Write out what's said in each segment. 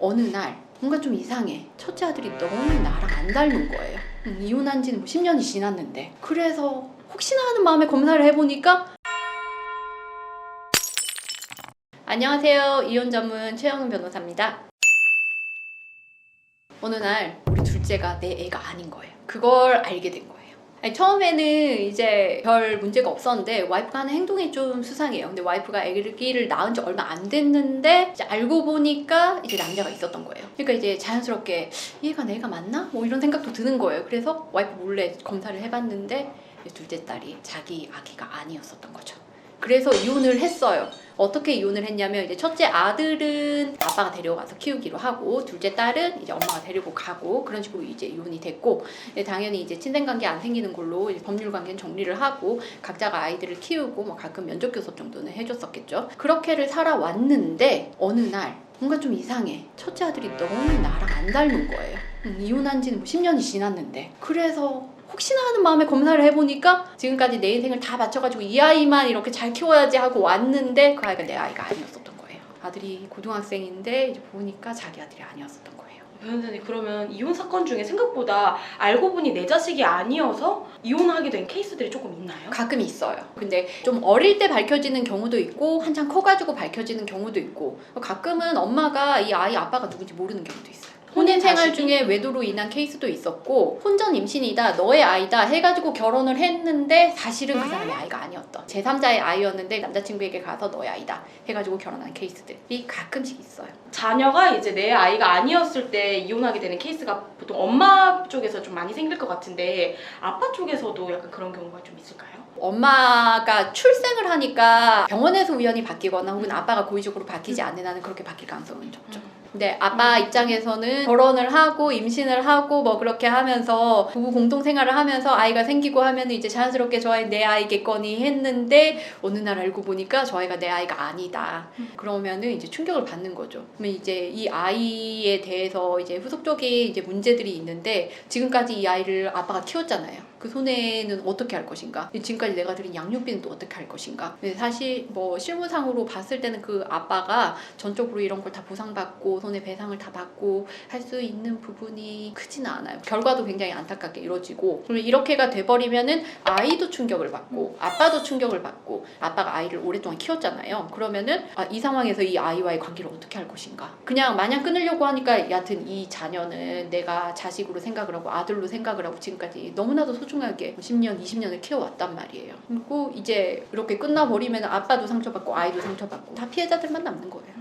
어느 날 뭔가 좀 이상해. 첫째 아들이 너무 나랑 안 닮은 거예요. 이혼한 지는 뭐 10년이 지났는데. 그래서 혹시나 하는 마음에 검사를 해보니까 안녕하세요. 이혼 전문 최영은 변호사입니다. 어느 날 우리 둘째가 내 애가 아닌 거예요. 그걸 알게 된 거예요. 아니, 처음에는 이제 별 문제가 없었는데 와이프가 하는 행동이 좀 수상해요. 근데 와이프가 아기를 낳은 지 얼마 안 됐는데 이제 알고 보니까 이제 남자가 있었던 거예요. 그러니까 이제 자연스럽게 얘가 내가 맞나? 뭐 이런 생각도 드는 거예요. 그래서 와이프 몰래 검사를 해봤는데 둘째 딸이 자기 아기가 아니었었던 거죠. 그래서 이혼을 했어요. 어떻게 이혼을 했냐면 이제 첫째 아들은 아빠가 데려가서 키우기로 하고 둘째 딸은 이제 엄마가 데리고 가고 그런 식으로 이제 이혼이 됐고 당연히 이제 친생관계 안 생기는 걸로 이제 법률 관계는 정리를 하고 각자가 아이들을 키우고 뭐 가끔 면접 교섭 정도는 해줬었겠죠. 그렇게를 살아왔는데 어느 날 뭔가 좀 이상해. 첫째 아들이 너무 나랑 안 닮은 거예요. 이혼한 지는 뭐 10년이 지났는데. 그래서 혹시나 하는 마음에 검사를 해보니까 지금까지 내 인생을 다 바쳐가지고 이 아이만 이렇게 잘 키워야지 하고 왔는데 그 아이가 내 아이가 아니었었던 거예요. 아들이 고등학생인데 이제 보니까 자기 아들이 아니었었던 거예요. 변호사님, 그러면 이혼 사건 중에 생각보다 알고 보니 내 자식이 아니어서 이혼하게 된 케이스들이 조금 있나요? 가끔 있어요. 근데 좀 어릴 때 밝혀지는 경우도 있고 한참 커가지고 밝혀지는 경우도 있고 가끔은 엄마가 이 아이 아빠가 누군지 모르는 경우도 있어요. 혼인 생활 중에 외도로 인한 케이스도 있었고 혼전 임신이다 너의 아이다 해가지고 결혼을 했는데 사실은 그 사람의 아이가 아니었던 제3자의 아이였는데 남자친구에게 가서 너의 아이다 해가지고 결혼한 케이스들이 가끔씩 있어요. 자녀가 이제 내 아이가 아니었을 때 이혼하게 되는 케이스가 보통 엄마 쪽에서 좀 많이 생길 것 같은데 아빠 쪽에서도 약간 그런 경우가 좀 있을까요? 엄마가 출생을 하니까 병원에서 우연히 바뀌거나 혹은 아빠가 고의적으로 바뀌지 않는 한은 그렇게 바뀔 가능성은 적죠. 근데 아빠 입장에서는 결혼을 하고 임신을 하고 뭐 그렇게 하면서 부부 공동 생활을 하면서 아이가 생기고 하면 이제 자연스럽게 저 아이 내 아이겠거니 했는데 어느 날 알고 보니까 저 아이가 내 아이가 아니다. 그러면은 이제 충격을 받는 거죠. 그러면 이제 이 아이에 대해서 이제 후속적인 이제 문제들이 있는데 지금까지 이 아이를 아빠가 키웠잖아요. 그 손해는 어떻게 할 것인가? 지금까지 내가 들인 양육비는 또 어떻게 할 것인가? 근데 사실 뭐 실무상으로 봤을 때는 그 아빠가 전적으로 이런 걸 다 보상받고 손해배상을 다 받고 할 수 있는 부분이 크지는 않아요. 결과도 굉장히 안타깝게 이루어지고 그러면 이렇게가 돼버리면은 아이도 충격을 받고 아빠도 충격을 받고 아빠가 아이를 오랫동안 키웠잖아요. 그러면은 이 상황에서 이 아이와의 관계를 어떻게 할 것인가? 그냥 마냥 끊으려고 하니까 여하튼 이 자녀는 내가 자식으로 생각을 하고 아들로 생각을 하고 지금까지 너무나도 소중하게 10년, 20년을 키워왔단 말이에요. 그리고 이제 이렇게 끝나버리면 아빠도 상처받고 아이도 상처받고 다 피해자들만 남는 거예요.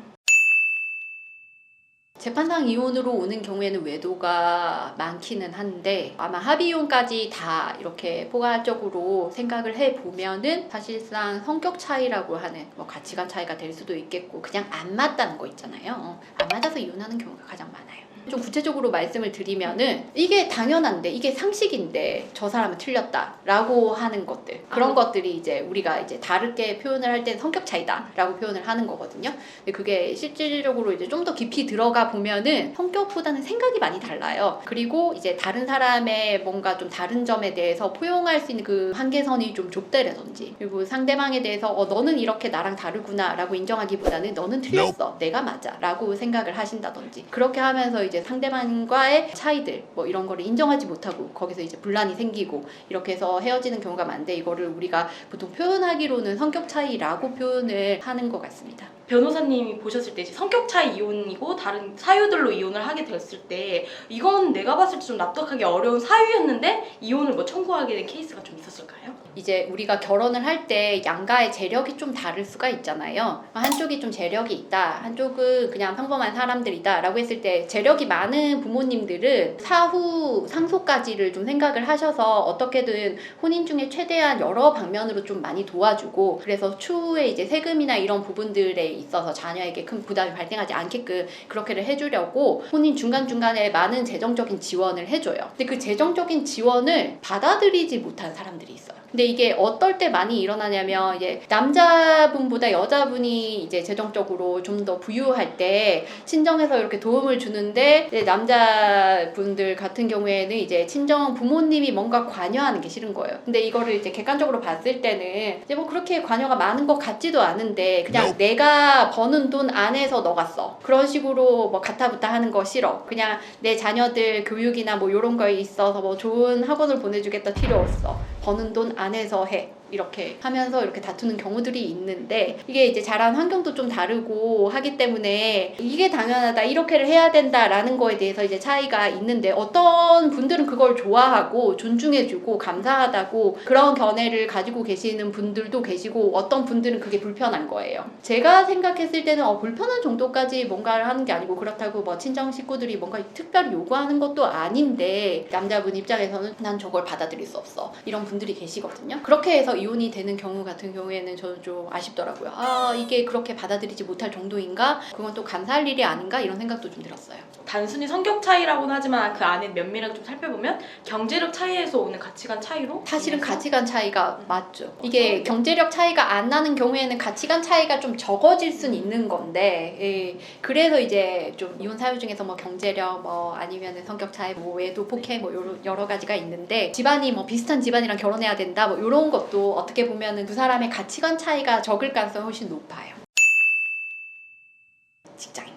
재판상 이혼으로 오는 경우에는 외도가 많기는 한데 아마 합의이혼까지 다 이렇게 포괄적으로 생각을 해보면은 사실상 성격 차이라고 하는 뭐 가치관 차이가 될 수도 있겠고 그냥 안 맞다는 거 있잖아요. 안 맞아서 이혼하는 경우가 가장 많아요. 좀 구체적으로 말씀을 드리면은 이게 당연한데 이게 상식인데 저 사람은 틀렸다라고 하는 것들 그런 것들이 이제 우리가 이제 다르게 표현을 할 때 성격 차이다라고 표현을 하는 거거든요. 근데 그게 실질적으로 이제 좀 더 깊이 들어가 보면은 성격보다는 생각이 많이 달라요. 그리고 이제 다른 사람의 뭔가 좀 다른 점에 대해서 포용할 수 있는 그 한계선이 좀 좁다라든지 그리고 상대방에 대해서 너는 이렇게 나랑 다르구나 라고 인정하기보다는 너는 틀렸어 내가 맞아 라고 생각을 하신다든지 그렇게 하면서 이제 상대방과의 차이들 뭐 이런 거를 인정하지 못하고 거기서 이제 분란이 생기고 이렇게 해서 헤어지는 경우가 많은데 이거를 우리가 보통 표현하기로는 성격 차이라고 표현을 하는 것 같습니다. 변호사님이 보셨을 때 이제 성격 차이 이혼이고 다른 사유들로 이혼을 하게 됐을 때 이건 내가 봤을 때 좀 납득하기 어려운 사유였는데 이혼을 뭐 청구하게 된 케이스가 좀 있었을까요? 이제 우리가 결혼을 할 때 양가의 재력이 좀 다를 수가 있잖아요. 한쪽이 좀 재력이 있다, 한쪽은 그냥 평범한 사람들이다 라고 했을 때 재력이 많은 부모님들은 사후 상속까지를 좀 생각을 하셔서 어떻게든 혼인 중에 최대한 여러 방면으로 좀 많이 도와주고 그래서 추후에 이제 세금이나 이런 부분들에 있어서 자녀에게 큰 부담이 발생하지 않게끔 그렇게를 해주려고 혼인 중간중간에 많은 재정적인 지원을 해줘요. 근데 그 재정적인 지원을 받아들이지 못하는 사람들이 있어요. 근데 이게 어떨 때 많이 일어나냐면 이제 남자분보다 여자분이 이제 재정적으로 좀 더 부유할 때 친정에서 이렇게 도움을 주는데 이제 남자분들 같은 경우에는 이제 친정 부모님이 뭔가 관여하는 게 싫은 거예요. 근데 이거를 이제 객관적으로 봤을 때는 이제 뭐 그렇게 관여가 많은 것 같지도 않은데 그냥 내가 버는 돈 안에서 너가 써. 그런 식으로 뭐 가타부타 하는 거 싫어. 그냥 내 자녀들 교육이나 뭐 이런 거에 있어서 뭐 좋은 학원을 보내주겠다 필요 없어. 버는 돈 안에서 해. 이렇게 하면서 이렇게 다투는 경우들이 있는데 이게 이제 자란 환경도 좀 다르고 하기 때문에 이게 당연하다 이렇게를 해야 된다라는 거에 대해서 이제 차이가 있는데 어떤 분들은 그걸 좋아하고 존중해주고 감사하다고 그런 견해를 가지고 계시는 분들도 계시고 어떤 분들은 그게 불편한 거예요. 제가 생각했을 때는 불편한 정도까지 뭔가를 하는 게 아니고 그렇다고 뭐 친정 식구들이 뭔가 특별히 요구하는 것도 아닌데 남자분 입장에서는 난 저걸 받아들일 수 없어 이런 분들이 계시거든요. 그렇게 해서 이혼이 되는 경우 같은 경우에는 저는 좀 아쉽더라고요. 이게 그렇게 받아들이지 못할 정도인가? 그건 또 감사할 일이 아닌가? 이런 생각도 좀 들었어요. 단순히 성격 차이라고는 하지만 그 안에 면밀하게 좀 살펴보면 경제력 차이에서 오는 가치관 차이로 사실은 인해서 가치관 차이가 맞죠. 이게 경제력 차이가 안 나는 경우에는 가치관 차이가 좀 적어질 순 있는 건데 예. 그래서 이제 좀 이혼 사유 중에서 뭐 경제력 뭐 아니면 성격 차이 뭐 외도 폭행 뭐 여러 가지가 있는데 집안이 뭐 비슷한 집안이랑 결혼해야 된다 뭐 이런 것도 어떻게 보면은 두 사람의 가치관 차이가 적을 가능성이 훨씬 높아요. 직장입니다.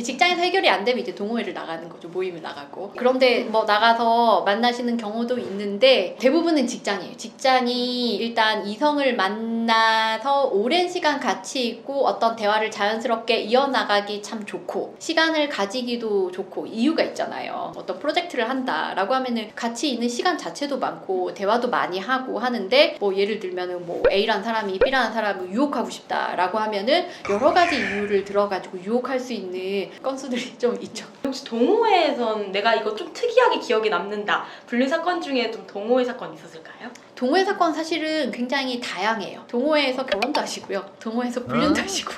직장에서 해결이 안 되면 이제 동호회를 나가는 거죠. 모임을 나가고. 그런데 뭐 나가서 만나시는 경우도 있는데 대부분은 직장이에요. 직장이 일단 이성을 만나서 오랜 시간 같이 있고 어떤 대화를 자연스럽게 이어나가기 참 좋고 시간을 가지기도 좋고 이유가 있잖아요. 어떤 프로젝트를 한다라고 하면은 같이 있는 시간 자체도 많고 대화도 많이 하고 하는데 뭐 예를 들면은 뭐 A라는 사람이 B라는 사람을 유혹하고 싶다라고 하면은 여러 가지 이유를 들어가지고 유혹할 수 있는 건수들이 좀 있죠. 혹시 동호회에선 내가 이거 좀 특이하게 기억에 남는다 불륜 사건 중에 좀 동호회 사건 있었을까요? 동호회 사건 사실은 굉장히 다양해요. 동호회에서 결혼도 하시고요. 동호회에서 불륜도 하시고.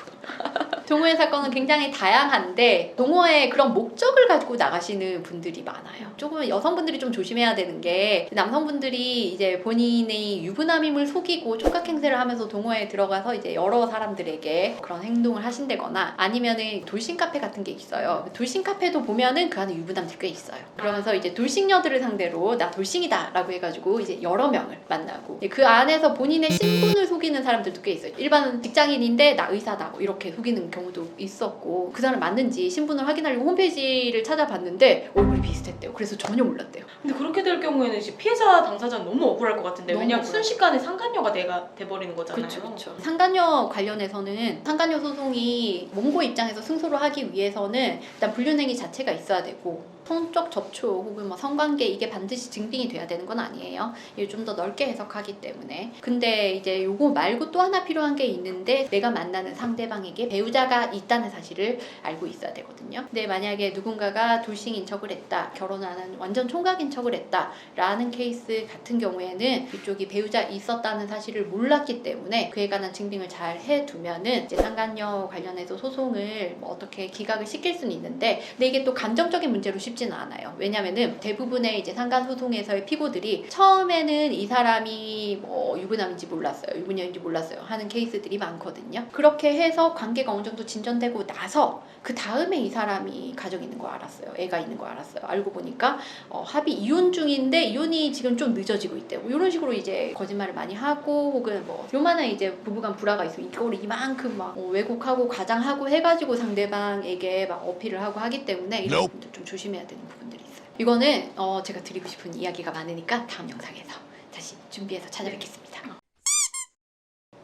동호회 사건은 굉장히 다양한데 동호회 그런 목적을 가지고 나가시는 분들이 많아요. 조금 여성분들이 좀 조심해야 되는 게 남성분들이 이제 본인의 유부남임을 속이고 촉각 행세를 하면서 동호회에 들어가서 이제 여러 사람들에게 그런 행동을 하신다거나 아니면은 돌싱 카페 같은 게 있어요. 돌싱 카페도 보면은 그 안에 유부남들 꽤 있어요. 그러면서 이제 돌싱녀들을 상대로 나 돌싱이다 라고 해가지고 이제 여러 명을 만나고 그 안에서 본인의 신분을 속이는 사람들도 꽤 있어요. 일반 직장인인데 나 의사다 뭐 이렇게 속이는 경우도 있었고 그 사람 맞는지 신분을 확인하려고 홈페이지를 찾아봤는데 얼굴이 비슷했대요. 그래서 전혀 몰랐대요. 근데 그렇게 될 경우에는 이제 피해자 당사자는 너무 억울할 것 같은데 너무 왜냐면 억울해요. 순식간에 상간녀가 돼버리는 거잖아요. 그렇죠. 상간녀 관련해서는 상간녀 소송이 원고 입장에서 승소를 하기 위해서는 일단 불륜행위 자체가 있어야 되고 성적 접촉 혹은 뭐 성관계 이게 반드시 증빙이 돼야 되는 건 아니에요. 이게 좀 더 넓게 해석하기 때문에. 근데 이제 요거 말고 또 하나 필요한 게 있는데 내가 만나는 상대방에게 배우자가 있다는 사실을 알고 있어야 되거든요. 근데 만약에 누군가가 돌싱인 척을 했다, 결혼을 안 하는 완전 총각인 척을 했다 라는 케이스 같은 경우에는 이쪽이 배우자 있었다는 사실을 몰랐기 때문에 그에 관한 증빙을 잘 해두면은 이제 상간녀 관련해서 소송을 뭐 어떻게 기각을 시킬 수는 있는데 근데 이게 또 감정적인 문제로 쉽지는 않아요. 왜냐면은 대부분의 이제 상간 소송에서의 피고들이 처음에는 이 사람이 뭐 유부남인지 몰랐어요, 유부녀인지 몰랐어요 하는 케이스들이 많거든요. 그렇게 해서 관계가 어느 정도 진전되고 나서 그 다음에 이 사람이 가정 있는 거 알았어요. 애가 있는 거 알았어요. 알고 보니까 합의 이혼 중인데 이혼이 지금 좀 늦어지고 있대요. 뭐 이런 식으로 이제 거짓말을 많이 하고 혹은 뭐 요만한 이제 부부간 불화가 있으면 이거를 이만큼 막 왜곡하고 과장하고 해가지고 상대방에게 막 어필을 하고 하기 때문에 이런 부분들 좀 조심해야 되는 부분들이 있어요. 이거는 제가 드리고 싶은 이야기가 많으니까 다음 영상에서 다시 준비해서 찾아뵙겠습니다.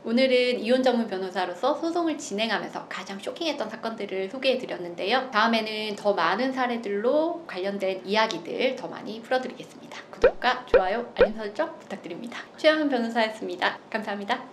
오늘은 이혼 전문 변호사로서 소송을 진행하면서 가장 쇼킹했던 사건들을 소개해드렸는데요. 다음에는 더 많은 사례들로 관련된 이야기들 더 많이 풀어드리겠습니다. 구독과 좋아요, 알림 설정 부탁드립니다. 최영은 변호사였습니다. 감사합니다.